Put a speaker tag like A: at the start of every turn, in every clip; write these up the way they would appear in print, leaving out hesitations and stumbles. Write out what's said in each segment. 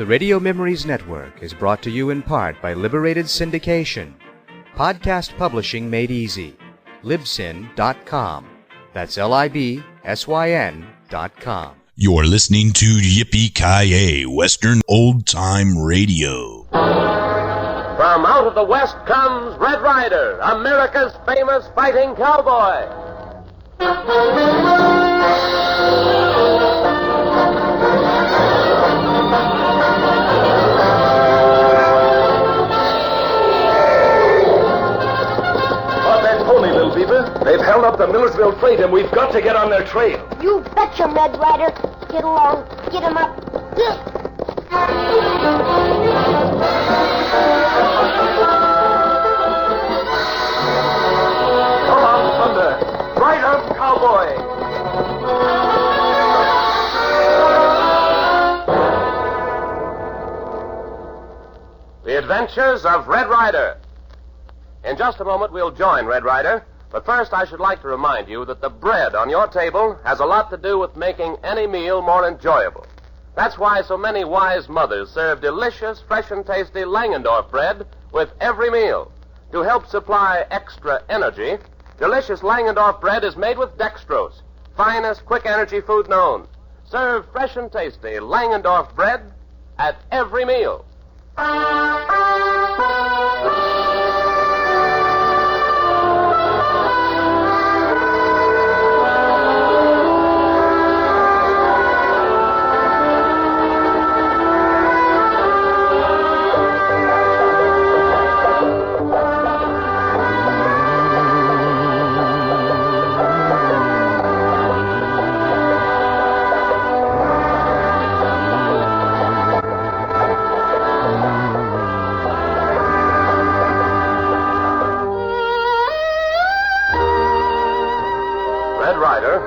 A: The Radio Memories Network is brought to you in part by Liberated Syndication. Podcast publishing made easy. Libsyn.com. That's Libsyn.com.
B: You're listening to Yippee-Ki-Yay, Western Old Time Radio.
C: From out of the West comes Red Ryder, America's famous fighting cowboy.
D: They've held up the Millersville freight, and we've got to get on their trail.
E: You betcha, Red Ryder. Get along. Get him up.
D: Come on, Thunder. Right up, cowboy.
C: The Adventures of Red Ryder. In just a moment, we'll join Red Ryder. But first, I should like to remind you that the bread on your table has a lot to do with making any meal more enjoyable. That's why so many wise mothers serve delicious, fresh and tasty Langendorf bread with every meal. To help supply extra energy, delicious Langendorf bread is made with dextrose, finest quick energy food known. Serve fresh and tasty Langendorf bread at every meal.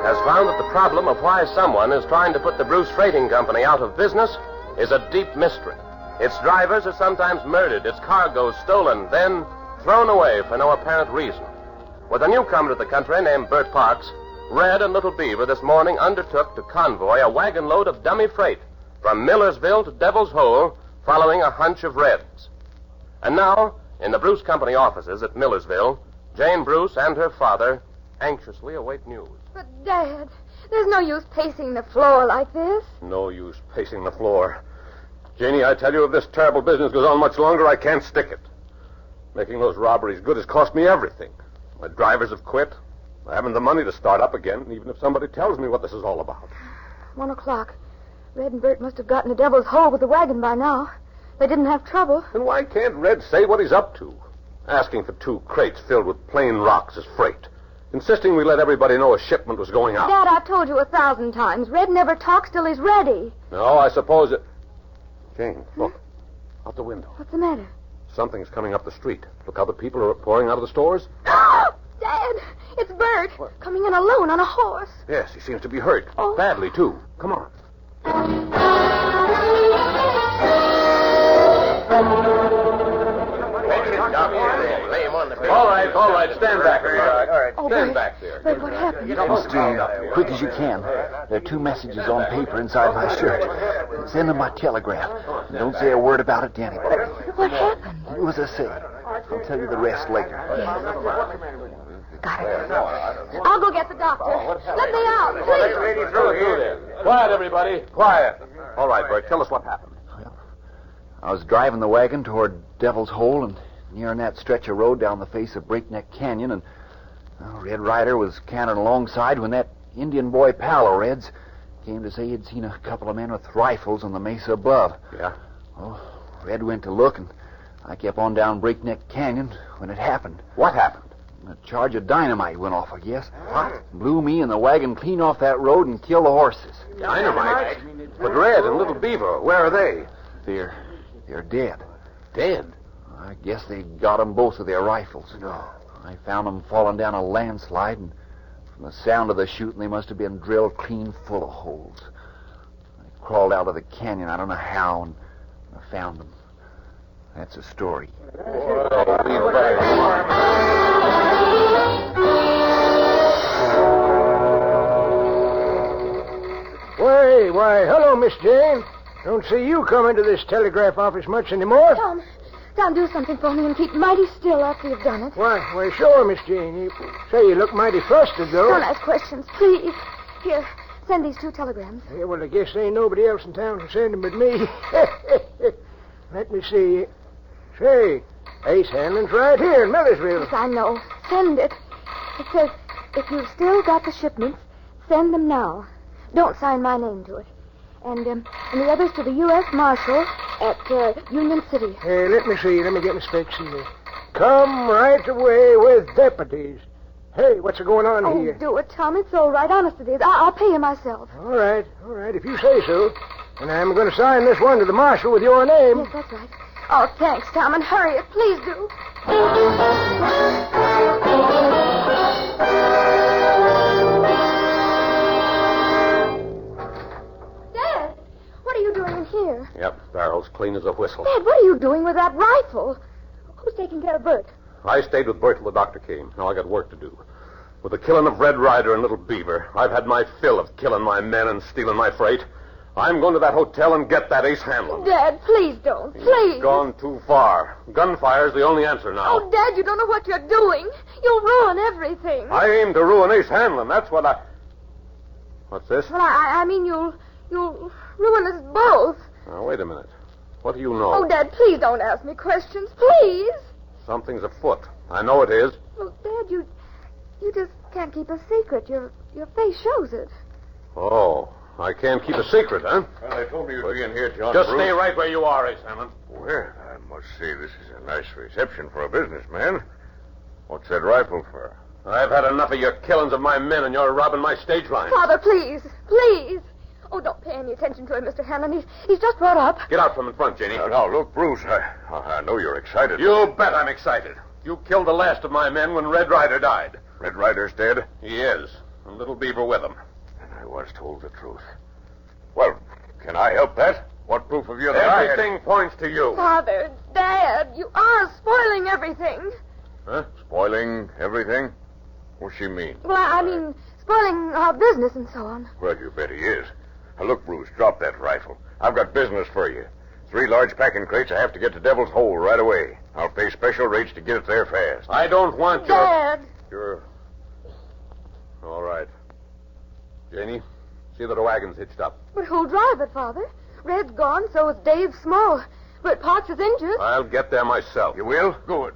C: Has found that the problem of why someone is trying to put the Bruce Freighting Company out of business is a deep mystery. Its drivers are sometimes murdered, its cargoes stolen, then thrown away for no apparent reason. With a newcomer to the country named Bert Parks, Red and Little Beaver this morning undertook to convoy a wagon load of dummy freight from Millersville to Devil's Hole, following a hunch of Red's. And now, in the Bruce Company offices at Millersville, Jane Bruce and her father anxiously await news.
F: But, Dad, there's no use pacing the floor like this.
D: No use pacing the floor. Janie, I tell you, if this terrible business goes on much longer, I can't stick it. Making those robberies good has cost me everything. My drivers have quit. I haven't the money to start up again, even if somebody tells me what this is all about.
F: 1 o'clock. Red and Bert must have gotten to Devil's Hole with the wagon by now. They didn't have trouble.
D: Then why can't Red say what he's up to? Asking for 2 crates filled with plain rocks as freight. Insisting we let everybody know a shipment was going out.
F: Dad, I've told you 1,000 times. Red never talks till he's ready.
D: No, I suppose it... Jane, look. Out the window.
F: What's the matter?
D: Something's coming up the street. Look how the people are pouring out of the stores.
F: Dad, it's Bert.
D: What?
F: Coming in alone on a horse.
D: Yes, he seems to be hurt.
F: Oh.
D: Badly, too. Come on. All right. Stand back there. Stand back there.
F: Bert, what happened?
G: Miss Jane, quick as you can. There are 2 messages on paper inside my shirt. Send them by telegraph. And don't say a word about it to anybody.
F: What happened?
G: Do as I say. I'll tell you the rest later.
F: Got it. I'll go get the doctor. Let me out, please.
D: Quiet, everybody. Quiet. All right, Bert, tell us what happened.
G: Well, I was driving the wagon toward Devil's Hole and nearing that stretch of road down the face of Breakneck Canyon, and Red Ryder was cantering alongside when that Indian boy pal of Red's came to say he'd seen a couple of men with rifles on the mesa above.
D: Yeah?
G: Well, Red went to look, and I kept on down Breakneck Canyon when it happened.
D: What happened?
G: A charge of dynamite went off, I guess. What? Blew me and the wagon clean off that road and killed the horses.
D: Dynamite? But Red and Little Beaver, where are they?
G: They're dead.
D: Dead?
G: I guess they got them both with their rifles.
D: No.
G: I found them falling down a landslide, and from the sound of the shooting, they must have been drilled clean full of holes. I crawled out of the canyon, I don't know how, and I found them. That's the story.
H: Why, hello, Miss Jane. Don't see you coming to this telegraph office much anymore.
F: Tom, do something for me and keep mighty still after you've done it.
H: Why, sure, Miss Jane. You say you look mighty flustered, though.
F: Don't ask questions, please. Here, send these 2 telegrams.
H: Yeah, well, I guess there ain't nobody else in town to send them but me. Let me see. Say, Ace Hanlon's right here in Millersville.
F: Yes, I know. Send it. It says, if you've still got the shipments, send them now. Don't sign my name to it. And the others to the U.S. Marshal at Union City.
H: Hey, let me see. Let me get my specs here. Come right away with deputies. Hey, what's going on here?
F: Oh, do it, Tom. It's all right. Honest it is. I'll pay you myself.
H: All right. If you say so. And I'm going to sign this one to the marshal with your name.
F: Yes, that's right. Oh, thanks, Tom, and hurry it. Please do. Dad, what are you doing in here?
D: Yep, barrel's clean as a whistle.
F: Dad, what are you doing with that rifle? Who's taking care of Bert?
D: I stayed with Bert till the doctor came. Now I got work to do. With the killing of Red Ryder and Little Beaver, I've had my fill of killing my men and stealing my freight. I'm going to that hotel and get that Ace Hanlon.
F: Dad, please don't. Please.
D: He's gone too far. Gunfire's the only answer now.
F: Oh, Dad, you don't know what you're doing. You'll ruin everything.
D: I aim to ruin Ace Hanlon. That's what I... What's this?
F: Well, I mean, you'll ruin us both.
D: Now, wait a minute. What do you know?
F: Oh, Dad, please don't ask me questions. Please.
D: Something's afoot. I know it is.
F: Well, Dad, you just can't keep a secret. Your face shows it.
D: Oh, I can't keep a secret, huh?
I: Well, they told me you'd be in here, John.
D: Just
I: Bruce.
D: stay right where you are, Ace Hanlon.
I: Well, I must say this is a nice reception for a businessman. What's that rifle for?
D: I've had enough of your killings of my men, and you're robbing my stage line.
F: Father, please. Please. Oh, don't pay any attention to him, Mr. Hanlon. He's just brought up.
D: Get out from in front, Janie.
I: Now, look, Bruce, I know you're excited.
D: You bet I'm excited. You killed the last of my men when Red Ryder died.
I: Red Ryder's dead?
D: He is. And Little Beaver with him.
I: And I was told the truth. Well, can I help that? What proof have you that
D: Everything points to you.
F: Father, Dad, you are spoiling everything.
I: Huh? Spoiling everything? What's she mean?
F: Well, I mean, spoiling our business and so on.
I: Well, you bet he is. Now, look, Bruce, drop that rifle. I've got business for you. 3 large packing crates I have to get to Devil's Hole right away. I'll pay special rates to get it there fast.
D: I don't want your...
F: Dad.
D: You're... All right. Janie, see that the wagon's hitched up.
F: But who'll drive it, Father? Red's gone, so is Dave Small. But Potts is injured.
D: I'll get there myself.
I: You will? Good.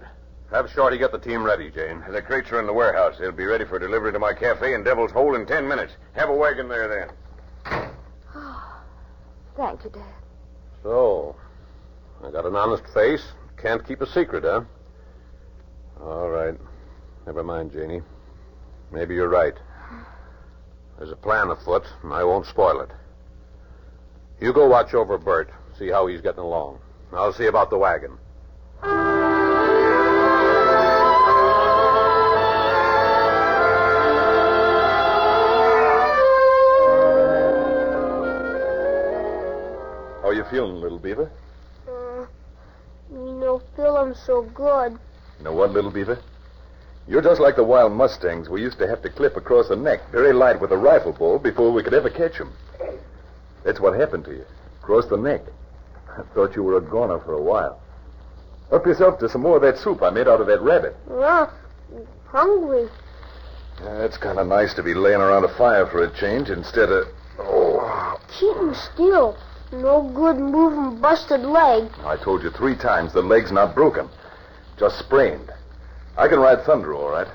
D: Have Shorty get the team ready, Jane.
I: The crates are in the warehouse. They'll be ready for delivery to my cafe in Devil's Hole in 10 minutes. Have a wagon there then.
F: Oh, thank you, Dad.
D: So, I got an honest face. Can't keep a secret, huh? All right. Never mind, Janie. Maybe you're right. There's a plan afoot, and I won't spoil it. You go watch over Bert, see how he's getting along. I'll see about the wagon.
I: How you feeling, Little Beaver?
E: Feeling so good.
I: You know what, Little Beaver? You're just like the wild mustangs we used to have to clip across the neck, very light with a rifle bolt before we could ever catch them. That's what happened to you. Across the neck. I thought you were a goner for a while. Help yourself to some more of that soup I made out of that rabbit.
E: Yeah, I'm hungry.
I: It's kind of nice to be laying around a fire for a change instead of... Oh.
E: Keeping still. No good moving busted leg.
I: I told you 3 times the leg's not broken. Just sprained. I can ride Thunder, all right.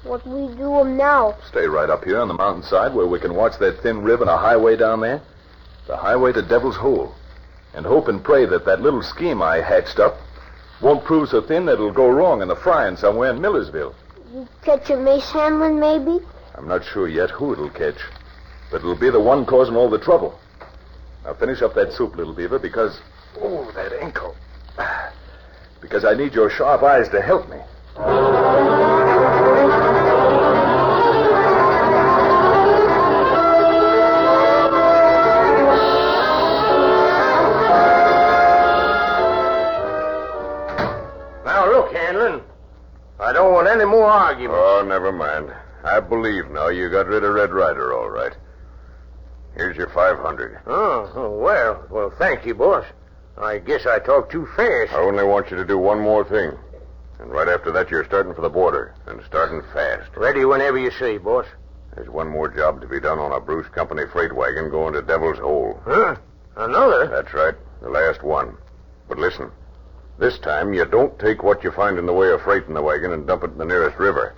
E: What we do now?
I: Stay right up here on the mountainside where we can watch that thin rib and a highway down there. The highway to Devil's Hole. And hope and pray that little scheme I hatched up won't prove so thin that it'll go wrong in the frying somewhere in Millersville.
E: You catch a Ace Hanlon, maybe?
I: I'm not sure yet who it'll catch. But it'll be the one causing all the trouble. Now finish up that soup, Little Beaver, because... Oh, that ankle. Because I need your sharp eyes to help me.
H: Now, look, Hanlon. I don't want any more arguments.
I: Oh, never mind. I believe now you got rid of Red Ryder, all right.
D: Here's your 500.
H: Well, thank you, boss. I guess I talked too fast.
D: I only want you to do one more thing. And right after that, you're starting for the border, and starting fast.
H: Ready whenever you say, boss.
D: There's one more job to be done on a Bruce Company freight wagon going to Devil's Hole.
H: Huh? Another?
D: That's right, the last one. But listen, this time you don't take what you find in the way of freight in the wagon and dump it in the nearest river.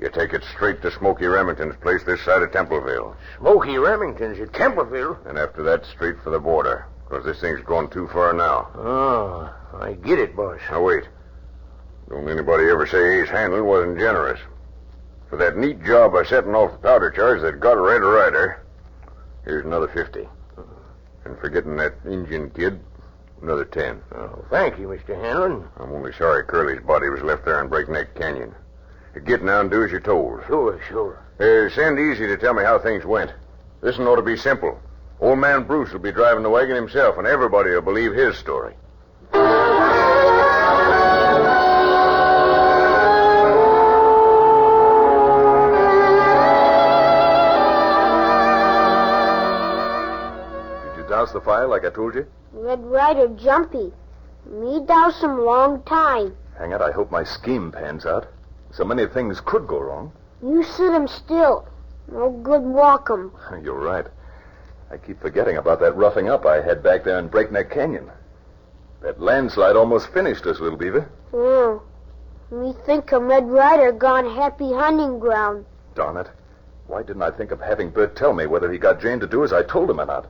D: You take it straight to Smoky Remington's place this side of Templeville.
H: Smoky Remington's at Templeville?
D: And after that, straight for the border, because this thing's gone too far now.
H: Oh, I get it, boss.
D: Now, wait. Don't anybody ever say Ace Handlin wasn't generous. For that neat job of setting off the powder charge that got Red Ryder, here's another 50. And for getting that Indian kid, another 10.
H: Oh, thank you, Mr. Handlin.
D: I'm only sorry Curly's body was left there in Breakneck Canyon. Get now and do as you're told.
H: Sure.
D: Send Easy to tell me how things went. This ought to be simple. Old man Bruce will be driving the wagon himself, and everybody will believe his story.
I: Douse the fire like I told you?
E: Red Ryder jumpy. Me douse him long time.
I: Hang it, I hope my scheme pans out. So many things could go wrong.
E: You sit him still. No good walk him.
I: You're right. I keep forgetting about that roughing up I had back there in Breakneck Canyon. That landslide almost finished us, Little Beaver.
E: Oh. Me think a Red Ryder gone happy hunting ground.
I: Darn it. Why didn't I think of having Bert tell me whether he got Jane to do as I told him or not?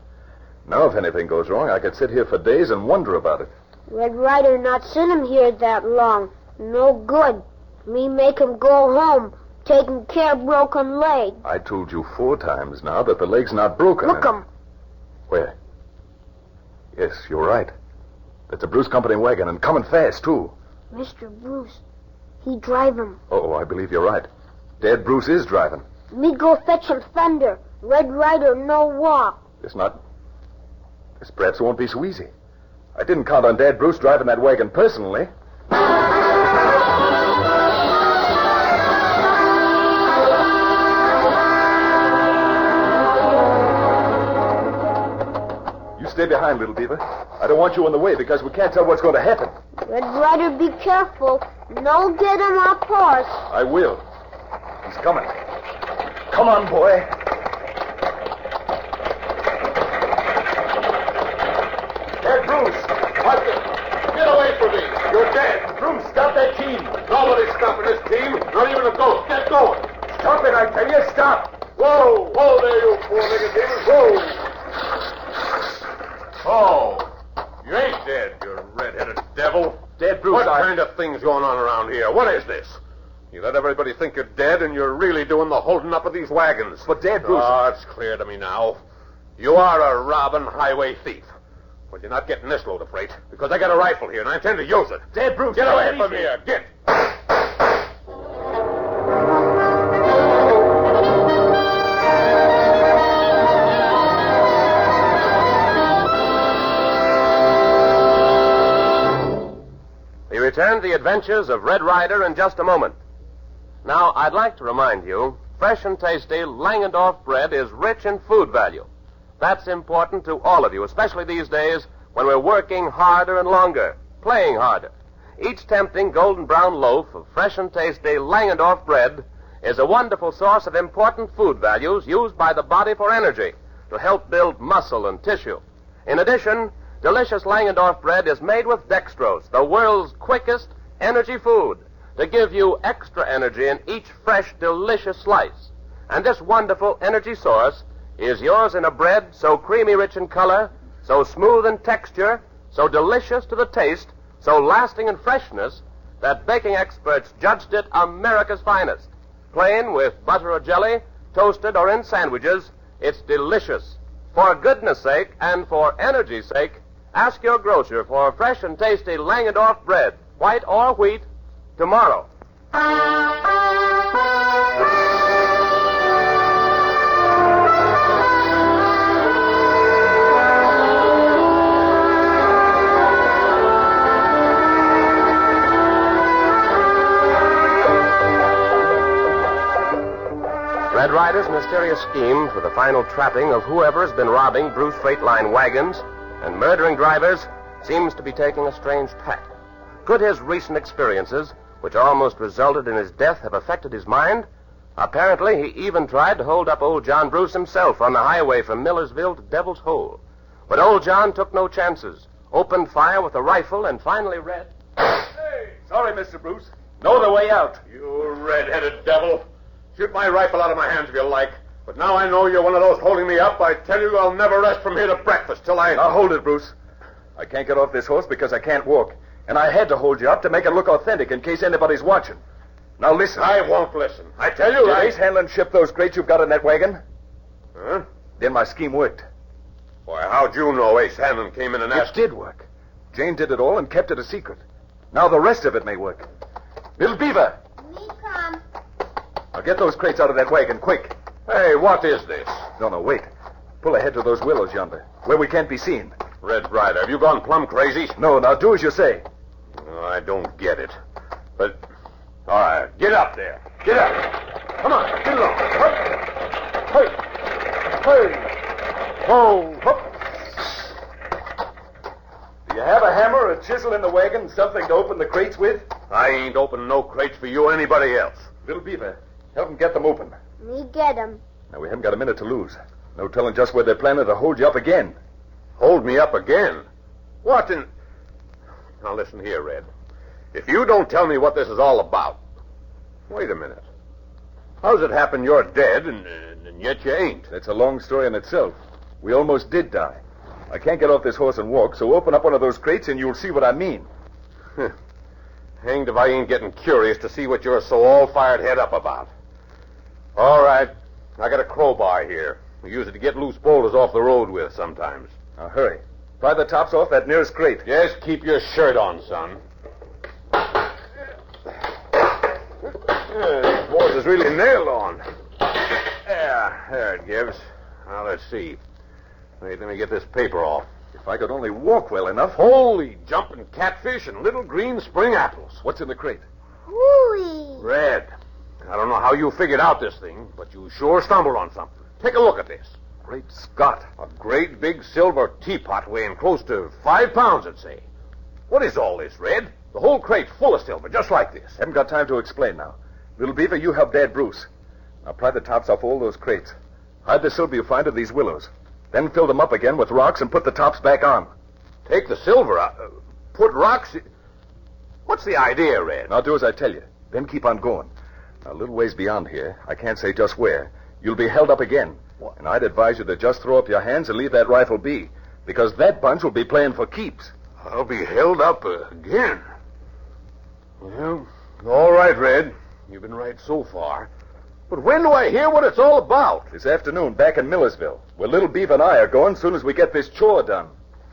I: Now, if anything goes wrong, I could sit here for days and wonder about it.
E: Red Ryder not sit him here that long. No good. Me make him go home, taking care of broken leg.
I: I told you 4 times now that the leg's not broken.
E: Look him.
I: Where? Yes, you're right. That's a Bruce Company wagon, and coming fast, too.
E: Mr. Bruce, he drive him.
I: Oh, I believe you're right. Dad Bruce is driving.
E: Me go fetch him thunder. Red Ryder no walk.
I: This perhaps won't be so easy. I didn't count on Dad Bruce driving that wagon personally. You stay behind, Little Beaver. I don't want you in the way because we can't tell what's going to happen.
E: Red Ryder, be careful. No get him off horse.
I: I will. He's coming. Come on, boy.
D: Hey, Bruce! Get away from me! You're dead! Bruce, stop that team! Nobody's stopping this team! Not even a ghost! Get going!
I: Stop it, I tell you, stop!
D: Whoa! Whoa there, you four-legged demon! Whoa! Oh! You ain't dead, you red-headed devil!
I: Dead, Bruce,
D: What kind of thing's going on around here? What is this? You let everybody think you're dead, and you're really doing the holding up of these wagons.
I: But Dad Bruce...
D: Oh, it's clear to me now. You are a robbing highway thief. Well, you're not getting this load of freight, because I got a rifle here, and I intend to use it.
I: Dad Bruce...
D: Get away from here! Get! We return to the adventures of Red Ryder in just a moment. Now, I'd like to remind you, fresh and tasty Langendorf bread is rich in food value. That's important to all of you, especially these days when we're working harder and longer, playing harder. Each tempting golden brown loaf of fresh and tasty Langendorf bread is a wonderful source of important food values used by the body for energy to help build muscle and tissue. In addition, delicious Langendorf bread is made with dextrose, the world's quickest energy food, to give you extra energy in each fresh, delicious slice. And this wonderful energy source is yours in a bread so creamy rich in color, so smooth in texture, so delicious to the taste, so lasting in freshness, that baking experts judged it America's finest. Plain with butter or jelly, toasted or in sandwiches, it's delicious. For goodness sake and for energy's sake, ask your grocer for fresh and tasty Langendorf bread, white or wheat, tomorrow. Red Ryder
C: Ryder's mysterious scheme for the final trapping of whoever has been robbing Bruce Freight Line wagons and murdering drivers seems to be taking a strange tack. Could his recent experiences, which almost resulted in his death, have affected his mind? Apparently, he even tried to hold up old John Bruce himself on the highway from Millersville to Devil's Hole. But old John took no chances, opened fire with a rifle, and finally read...
D: Hey, sorry, Mr. Bruce. Know the way out. You red-headed devil. Shoot my rifle out of my hands if you like. But now I know you're one of those holding me up. I tell you, I'll never rest from here to breakfast till I...
I: Now hold it, Bruce. I can't get off this horse because I can't walk. And I had to hold you up to make it look authentic in case anybody's watching. Now listen.
D: I won't listen. I tell you,
I: Did Ace Hanlon ship those crates you've got in that wagon?
D: Huh?
I: Then my scheme worked.
D: Boy, how'd you know Ace Hanlon came in and asked...
I: It did work. Jane did it all and kept it a secret. Now the rest of it may work. Little Beaver.
E: Me come.
I: Now get those crates out of that wagon, quick.
D: Hey, what is this?
I: No, wait. Pull ahead to those willows yonder, where we can't be seen.
D: Red Ryder, have you gone plumb crazy?
I: No, now do as you say.
D: Oh, I don't get it. But, all right, get up there. Get up. Come on, get along. Hey, hey, whoa, hop.
I: Do you have a hammer or a chisel in the wagon, something to open the crates with?
D: I ain't opening no crates for you or anybody else.
I: Little Beaver, help them get them open.
E: Me get 'em.
I: Now, we haven't got a minute to lose. No telling just where they're planning to hold you up again.
D: Hold me up again? What in... Now, listen here, Red. If you don't tell me what this is all about... Wait a minute. How's it happen you're dead and yet you ain't?
I: That's a long story in itself. We almost did die. I can't get off this horse and walk, so open up one of those crates and you'll see what I mean.
D: Hanged if I ain't getting curious to see what you're so all-fired head up about. All right. I got a crowbar here. We use it to get loose boulders off the road with sometimes.
I: Now, hurry. Pry the tops off that nearest crate.
D: Yes, keep your shirt on, son. These boards is really nailed on. Yeah, there it gives. Now, let's see. Wait, let me get this paper off.
I: If I could only walk well enough.
D: Holy jumping catfish and little green spring apples.
I: What's in the crate?
E: Hooey.
D: Red. I don't know how you figured out this thing, but you sure stumbled on something. Take a look at this.
I: Great Scott.
D: A great big silver teapot weighing close to 5 pounds, I'd say. What is all this, Red? The whole crate full of silver, just like this.
I: Haven't got time to explain now. Little Beaver, you help Dad Bruce. Now pry the tops off all those crates. Hide the silver you find in these willows. Then fill them up again with rocks and put the tops back on.
D: Take the silver out. Put rocks... What's the idea, Red?
I: Now do as I tell you. Then keep on going. Now, a little ways beyond here, I can't say just where, you'll be held up again. What? And I'd advise you to just throw up your hands and leave that rifle be, because that bunch will be playing for keeps.
D: I'll be held up again. Well, all right, Red. You've been right so far. But when do I hear what it's all about?
I: This afternoon, back in Millersville, where Little Beaver and I are going as soon as we get this chore done.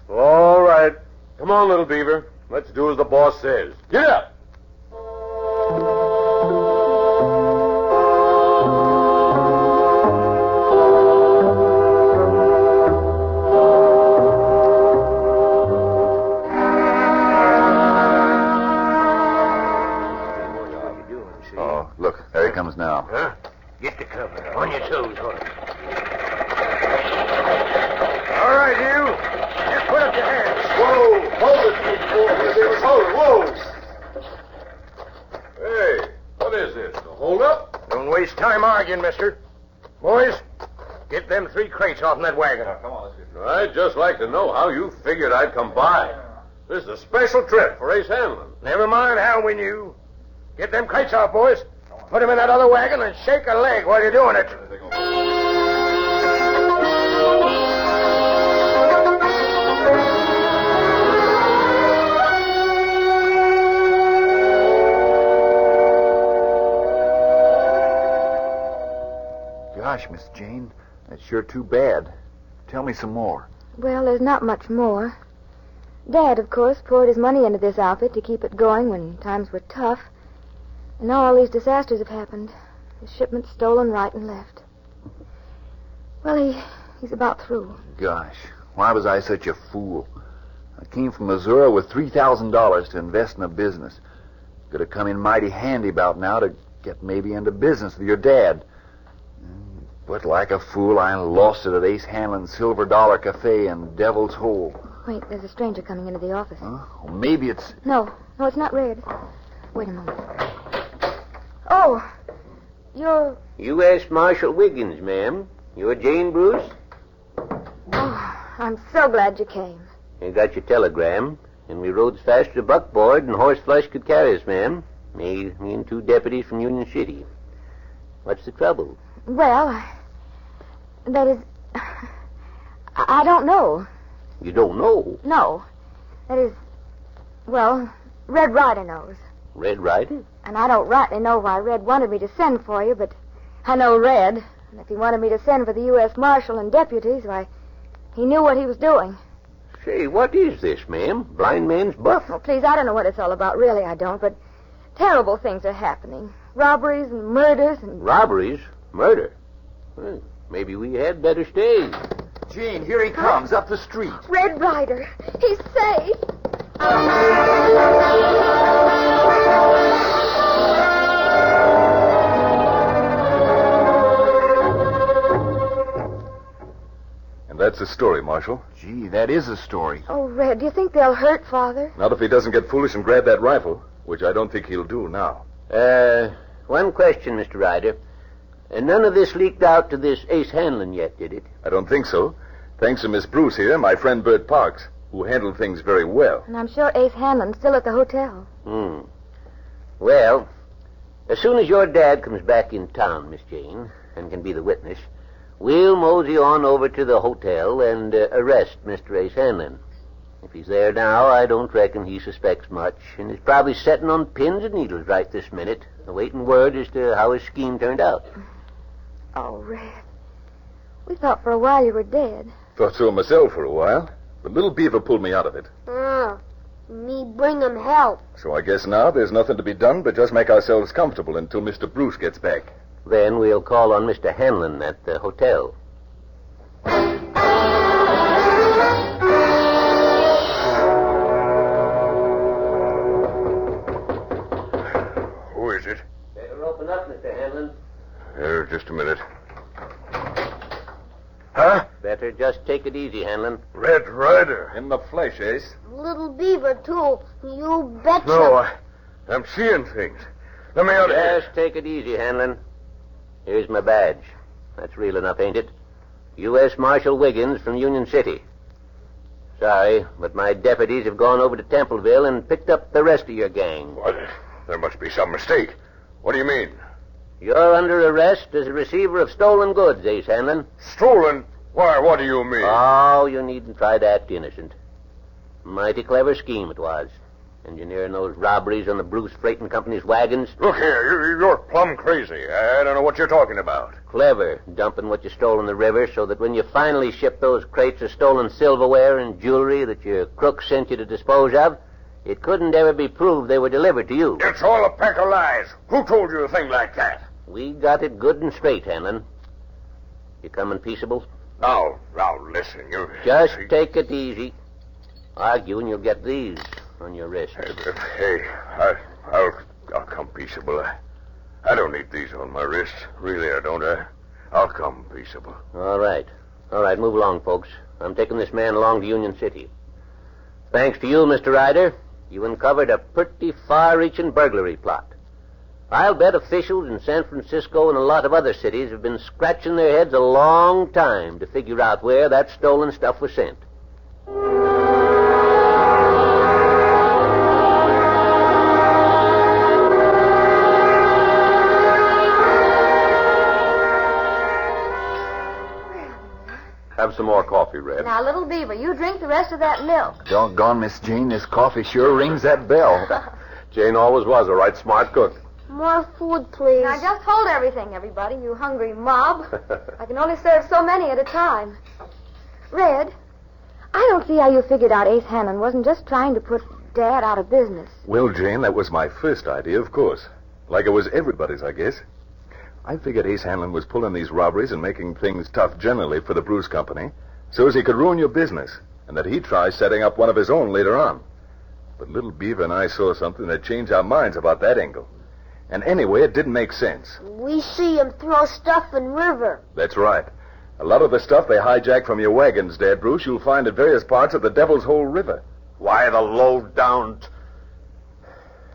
D: All right. Come on, Little Beaver. Let's do as the boss says. Get up!
G: Comes now.
H: Huh? Get the cover. On your toes, horse. All right, you. Just put up your hands.
D: Whoa! Hold it, whoa! Hey, what is this? A hold-up?
H: Don't waste time arguing, mister. Boys, get them 3 crates off in that wagon.
I: Come on, let's get...
D: I'd just like to know how you figured I'd come by. This is a special trip for Ace Hanlon.
H: Never mind how we knew. Get them crates off, boys. Put him in that other wagon and shake a leg while you're doing it.
G: Gosh, Miss Jane, that's sure too bad. Tell me some more.
F: Well, there's not much more. Dad, of course, poured his money into this outfit to keep it going when times were tough. And now all these disasters have happened. His shipments stolen right and left. Well, he's about through.
G: Gosh, why was I such a fool? I came from Missouri with $3,000 to invest in a business. Could have come in mighty handy about now to get maybe into business with your dad. But like a fool, I lost it at Ace Hanlon's Silver Dollar Cafe in Devil's Hole.
F: Wait, there's a stranger coming into the office.
G: Huh? Or maybe it's...
F: No, it's not Red. Wait a moment. Oh, you're...
J: U.S. Marshal Wiggins, ma'am. You're Jane Bruce?
F: Oh, I'm so glad you came.
J: You got your telegram, and we rode as fast as a buckboard and horse flesh could carry us, ma'am. Me and 2 deputies from Union City. What's the trouble?
F: Well, that is... I don't know.
J: You don't know?
F: No. That is... Well, Red Ryder knows.
J: Red Ryder?
F: And I don't rightly know why Red wanted me to send for you, but I know Red. And if he wanted me to send for the U.S. Marshal and deputies, why, he knew what he was doing.
J: Say, what is this, ma'am? Blind man's buff?
F: Oh, please, I don't know what it's all about. Really, I don't. But terrible things are happening. Robberies and murders and...
J: Robberies? Murder? Well, maybe we had better stay.
G: Jane, here he comes, up the street.
F: Red Ryder. He's safe.
I: And that's the story, Marshal.
G: Gee, that is a story.
F: Oh, Red, do you think they'll hurt Father?
I: Not if he doesn't get foolish and grab that rifle, which I don't think he'll do now.
J: One question, Mr. Ryder. None of this leaked out to this Ace Hanlon yet, did it?
I: I don't think so. Thanks to Miss Bruce here, my friend Bert Parks, who handled things very well.
F: And I'm sure Ace Hanlon's still at the hotel.
J: Well, as soon as your dad comes back in town, Miss Jane, and can be the witness, we'll mosey on over to the hotel and arrest Mr. Ace Hanlon. If he's there now, I don't reckon he suspects much, and is probably sitting on pins and needles right this minute, awaiting word as to how his scheme turned out.
F: Oh, Red. We thought for a while you were dead.
I: Thought so myself for a while, but little Beaver pulled me out of it.
E: Me bring him help.
I: So I guess now there's nothing to be done but just make ourselves comfortable until Mr. Bruce gets back.
J: Then we'll call on Mr. Hanlon at the hotel.
D: Who is it?
J: Better open up, Mr. Hanlon.
D: Just a minute. Huh?
J: Better just take it easy, Hanlon.
D: Red Ryder.
I: In the flesh, Ace.
E: Little Beaver, too. You betcha.
D: No, I'm seeing things. Let me out of here.
J: Just take it easy, Hanlon. Here's my badge. That's real enough, ain't it? U.S. Marshal Wiggins from Union City. Sorry, but my deputies have gone over to Templeville and picked up the rest of your gang.
D: What? There must be some mistake. What do you mean?
J: You're under arrest as a receiver of stolen goods, Ace Hanlon.
D: Stolen? Why, what do you mean?
J: Oh, you needn't try to act innocent. Mighty clever scheme it was. Engineering those robberies on the Bruce Freighting Company's wagons.
D: Look here, you're plumb crazy. I don't know what you're talking about.
J: Clever, dumping what you stole in the river so that when you finally ship those crates of stolen silverware and jewelry that your crooks sent you to dispose of, it couldn't ever be proved they were delivered to you.
D: It's all a pack of lies. Who told you a thing like that?
J: We got it good and straight, Hanlon. You coming peaceable?
D: Now, listen, you...
J: Just take it easy. Argue and you'll get these on your wrist.
D: Hey, I'll come peaceable. I don't need these on my wrist. Really, I don't. I'll come peaceable.
J: All right, move along, folks. I'm taking this man along to Union City. Thanks to you, Mr. Ryder, you uncovered a pretty far-reaching burglary plot. I'll bet officials in San Francisco and a lot of other cities have been scratching their heads a long time to figure out where that stolen stuff was sent.
I: Have some more coffee, Red.
F: Now, Little Beaver, you drink the rest of that milk.
G: Doggone, Miss Jane, this coffee sure rings that bell.
I: Jane always was a right smart cook.
E: More food, please.
F: Now, just hold everything, everybody, you hungry mob. I can only serve so many at a time. Red, I don't see how you figured out Ace Hanlon wasn't just trying to put Dad out of business.
I: Well, Jane, that was my first idea, of course. Like it was everybody's, I guess. I figured Ace Hanlon was pulling these robberies and making things tough generally for the Bruce Company so as he could ruin your business, and that he'd try setting up one of his own later on. But Little Beaver and I saw something that changed our minds about that angle. And anyway, it didn't make sense.
E: We see him throw stuff in river.
I: That's right. A lot of the stuff they hijack from your wagons, Dad Bruce, you'll find at various parts of the Devil's Hole River.
D: Why, the low-down...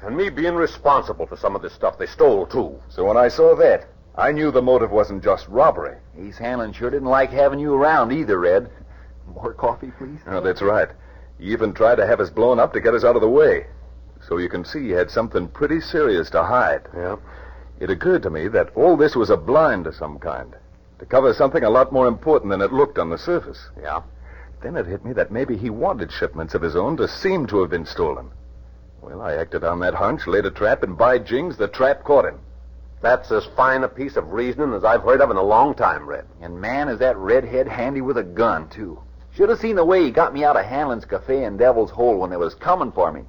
D: And me being responsible for some of this stuff they stole, too.
I: So when I saw that, I knew the motive wasn't just robbery.
G: Ace Hanlon sure didn't like having you around either, Red. More coffee, please?
I: Oh, that's right. He even tried to have us blown up to get us out of the way. So you can see he had something pretty serious to hide.
D: Yeah.
I: It occurred to me that all this was a blind of some kind, to cover something a lot more important than it looked on the surface.
D: Yeah?
I: Then it hit me that maybe he wanted shipments of his own to seem to have been stolen. Well, I acted on that hunch, laid a trap, and by jings, the trap caught him.
D: That's as fine a piece of reasoning as I've heard of in a long time, Red.
G: And man, is that redhead handy with a gun, too. Should have seen the way he got me out of Hanlon's Cafe in Devil's Hole when they was coming for me.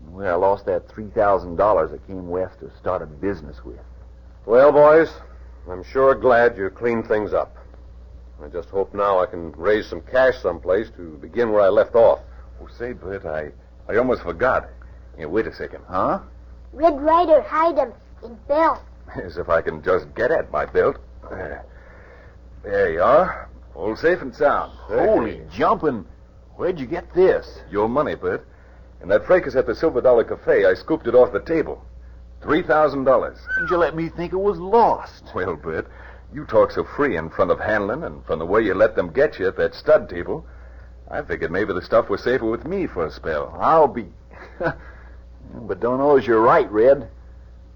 G: And where I lost that $3,000 I came west to start a business with.
D: Well, boys, I'm sure glad you cleaned things up. I just hope now I can raise some cash someplace to begin where I left off.
I: Oh, say, Bert, I almost forgot. Here, wait a second.
G: Huh?
E: Red Ryder hide him in belt.
I: As if I can just get at my belt. There you are. All safe and sound.
G: Holy jumping. Where'd you get this?
I: Your money, Bert. In that fracas at the Silver Dollar Cafe, I scooped it off the table. $3,000.
G: And you let me think it was lost.
I: Well, Bert, you talk so free in front of Hanlon, and from the way you let them get you at that stud table, I figured maybe the stuff was safer with me for a spell.
G: I'll be... But don't know as you're right, Red.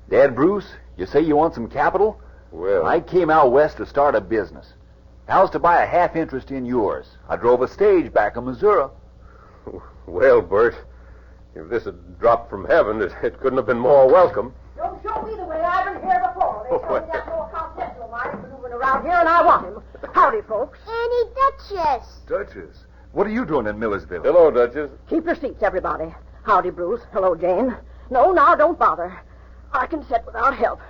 G: Dad Bruce, you say you want some capital?
D: Well...
G: I came out west to start a business. I was to buy a half interest in yours. I drove a stage back in Missouri.
D: Well, Bert, if this had dropped from heaven, it couldn't have been more welcome.
K: Don't show me the way. I've been here before. They told me that no confidential of mine is moving around here, and I want him. Howdy, folks.
E: Annie Duchess.
I: Duchess, what are you doing in Millersville?
D: Hello, Duchess.
K: Keep your seats, everybody. Howdy, Bruce. Hello, Jane. No, now, don't bother. I can sit without help.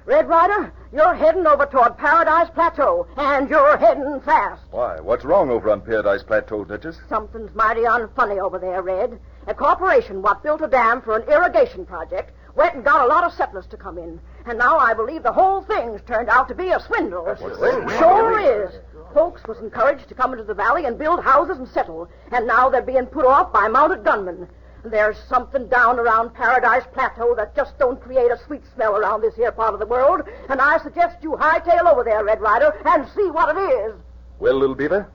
K: Red Ryder, you're heading over toward Paradise Plateau, and you're heading fast.
I: Why, what's wrong over on Paradise Plateau, Duchess?
K: Something's mighty unfunny over there, Red. A corporation what built a dam for an irrigation project went and got a lot of settlers to come in. And now I believe the whole thing's turned out to be a swindle. Sure is. Folks was encouraged to come into the valley and build houses and settle, and now they're being put off by mounted gunmen. There's something down around Paradise Plateau that just don't create a sweet smell around this here part of the world, and I suggest you hightail over there, Red Ryder, and see what it is.
I: Well, little beaver?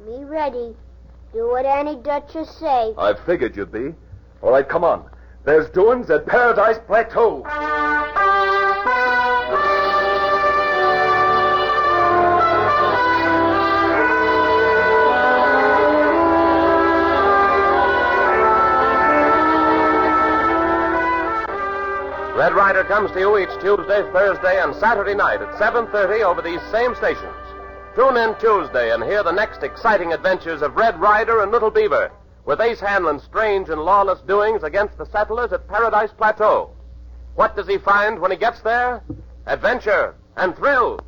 E: Me ready. Do what Annie Duchess say.
I: I figured you'd be. All right, come on. There's doings at Paradise Plateau.
C: Red Ryder comes to you each Tuesday, Thursday, and Saturday night at 7:30 over these same stations. Tune in Tuesday and hear the next exciting adventures of Red Ryder and Little Beaver, with Ace Hanlon's strange and lawless doings against the settlers at Paradise Plateau. What does he find when he gets there? Adventure and thrills.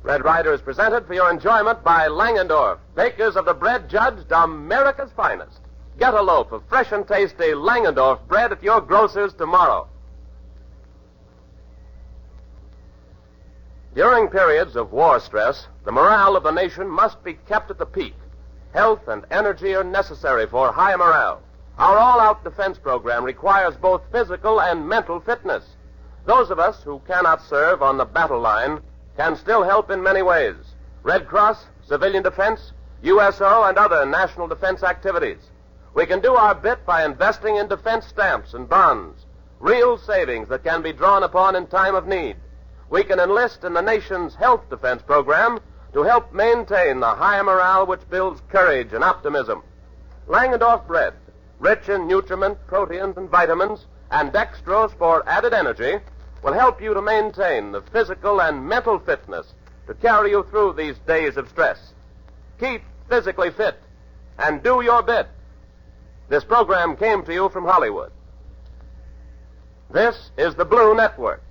C: Red Ryder is presented for your enjoyment by Langendorf, bakers of the bread judged America's finest. Get a loaf of fresh and tasty Langendorf bread at your grocer's tomorrow. During periods of war stress, the morale of the nation must be kept at the peak. Health and energy are necessary for high morale. Our all-out defense program requires both physical and mental fitness. Those of us who cannot serve on the battle line can still help in many ways. Red Cross, civilian defense, USO, and other national defense activities. We can do our bit by investing in defense stamps and bonds, real savings that can be drawn upon in time of need. We can enlist in the nation's health defense program to help maintain the high morale which builds courage and optimism. Langendorf bread, rich in nutriment, proteins, and vitamins, and dextrose for added energy, will help you to maintain the physical and mental fitness to carry you through these days of stress. Keep physically fit and do your bit. This program came to you from Hollywood. This is the Blue Network.